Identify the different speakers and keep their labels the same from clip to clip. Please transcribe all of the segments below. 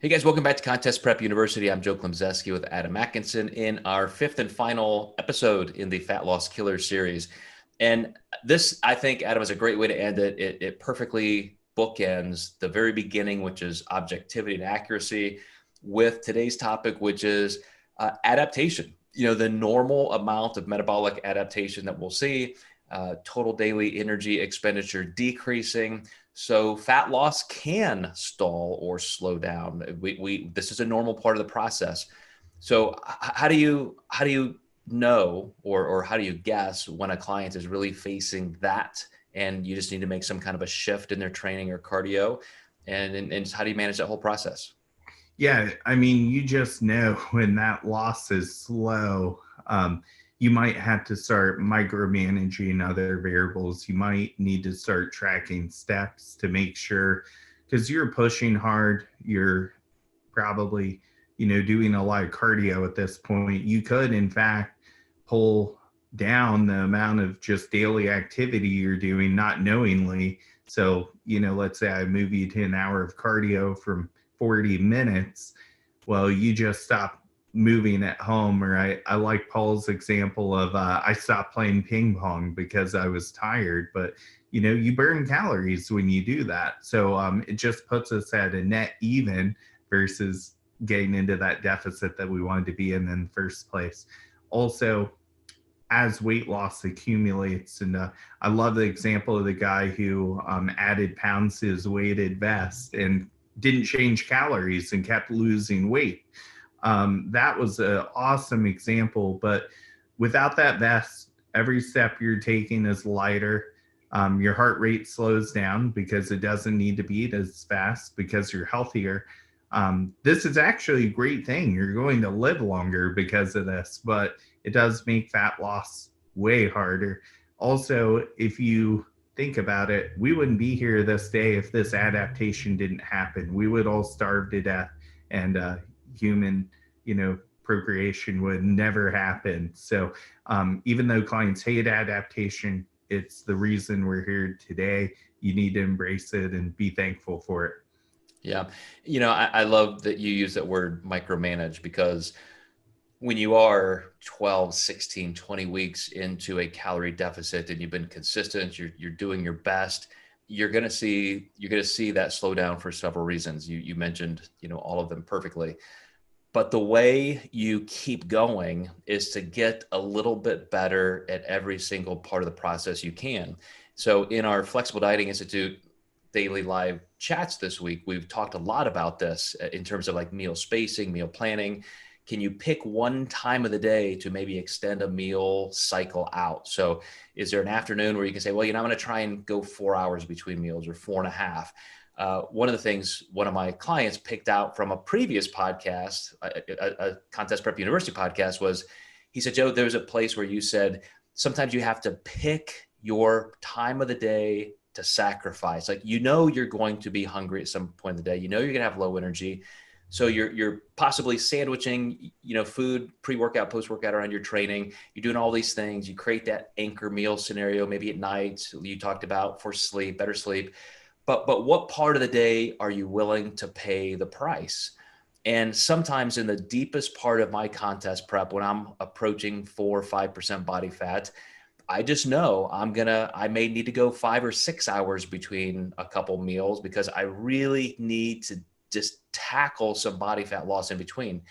Speaker 1: Hey guys, welcome back to Contest Prep University. I'm Joe Klemczewski with Adam Atkinson in our fifth and final episode in the Fat Loss Killer series. And this, I think, Adam, is a great way to end it. It perfectly bookends the very beginning, which is objectivity and accuracy, with today's topic, which is adaptation. You know, the normal amount of metabolic adaptation that we'll see, total daily energy expenditure decreasing. So fat loss can stall or slow down. This is a normal part of the process. So how do you know, or how do you guess when a client is really facing that and you just need to make some kind of a shift in their training or cardio? And how do you manage that whole process?
Speaker 2: Yeah, I mean, you just know when that loss is slow, you might have to start micromanaging other variables. You might need to start tracking steps to make sure, because you're pushing hard, you're probably, doing a lot of cardio at this point. You could, in fact, pull down the amount of just daily activity you're doing, not knowingly. So, let's say I move you to an hour of cardio from 40 minutes. Well, you just stop moving at home. Or I like Paul's example of I stopped playing ping pong because I was tired. But, you burn calories when you do that. So it just puts us at a net even versus getting into that deficit that we wanted to be in the first place. Also, as weight loss accumulates, and I love the example of the guy who added pounds to his weighted vest and didn't change calories and kept losing weight. That was an awesome example, but without that vest, every step you're taking is lighter. Your heart rate slows down because it doesn't need to beat as fast because you're healthier. This is actually a great thing. You're going to live longer because of this, but it does make fat loss way harder. Also, if you think about it, we wouldn't be here this day if this adaptation didn't happen. We would all starve to death, and human, procreation would never happen. So even though clients hate adaptation, it's the reason we're here today. You need to embrace it and be thankful for it.
Speaker 1: Yeah. I love that you use that word micromanage, because when you are 12, 16, 20 weeks into a calorie deficit and you've been consistent, you're doing your best, you're going to see that slow down for several reasons. You mentioned, all of them perfectly. But the way you keep going is to get a little bit better at every single part of the process you can. So in our Flexible Dieting Institute daily live chats this week, we've talked a lot about this in terms of like meal spacing, meal planning. Can you pick one time of the day to maybe extend a meal cycle out? So is there an afternoon where you can say, well, I'm going to try and go 4 hours between meals, or 4.5? One of the things one of my clients picked out from a previous podcast, a Contest Prep University podcast, was he said, Joe, there's a place where you said sometimes you have to pick your time of the day to sacrifice. Like, you're going to be hungry at some point in the day. You're going to have low energy. So you're possibly sandwiching, food, pre-workout, post-workout around your training. You're doing all these things. You create that anchor meal scenario, maybe at night, you talked about, for sleep, better sleep. But what part of the day are you willing to pay the price? And sometimes in the deepest part of my contest prep, when I'm approaching 4 or 5% body fat, I just know I may need to go 5 or 6 hours between a couple meals, because I really need to just tackle some body fat loss in between.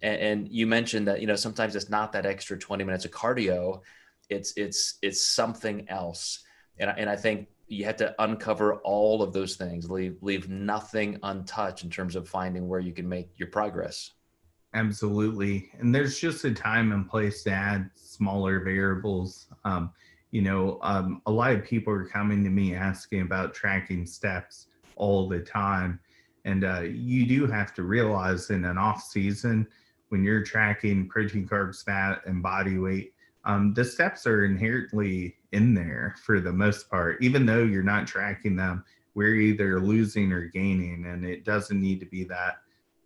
Speaker 1: And you mentioned that, sometimes it's not that extra 20 minutes of cardio. It's something else. And I think you have to uncover all of those things, leave nothing untouched in terms of finding where you can make your progress.
Speaker 2: Absolutely. And there's just a time and place to add smaller variables. A lot of people are coming to me asking about tracking steps all the time. And you do have to realize in an off season, when you're tracking protein, carbs, fat, and body weight, the steps are inherently in there for the most part. Even though you're not tracking them, we're either losing or gaining, and it doesn't need to be that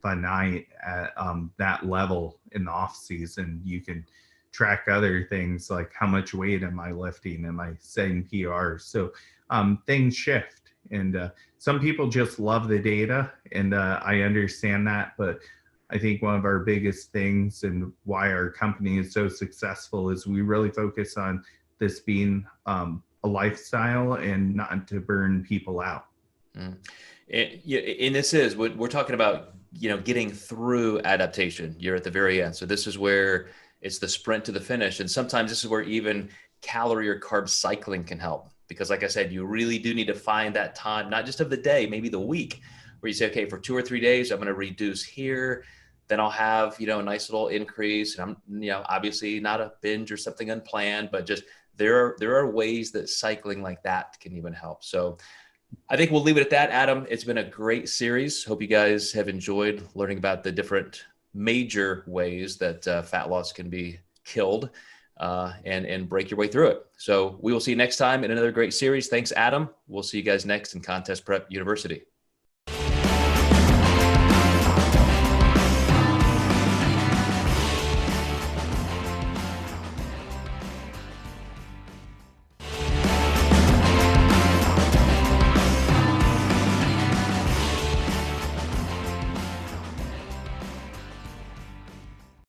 Speaker 2: finite at that level in the off season. You can track other things like how much weight am I lifting? Am I setting PRs? So things shift. And some people just love the data, and I understand that. But I think one of our biggest things and why our company is so successful is we really focus on this being a lifestyle and not to burn people out.
Speaker 1: Mm. And this is what we're talking about, getting through adaptation. You're at the very end. So this is where it's the sprint to the finish. And sometimes this is where even calorie or carb cycling can help. Because like I said, you really do need to find that time, not just of the day, maybe the week, where you say, okay, for 2 or 3 days, I'm going to reduce here. Then I'll have, a nice little increase. And I'm, obviously not a binge or something unplanned, but just there are ways that cycling like that can even help. So I think we'll leave it at that, Adam. It's been a great series. Hope you guys have enjoyed learning about the different major ways that fat loss can be killed and break your way through it. So we will see you next time in another great series. Thanks, Adam. We'll see you guys next in Contest Prep University.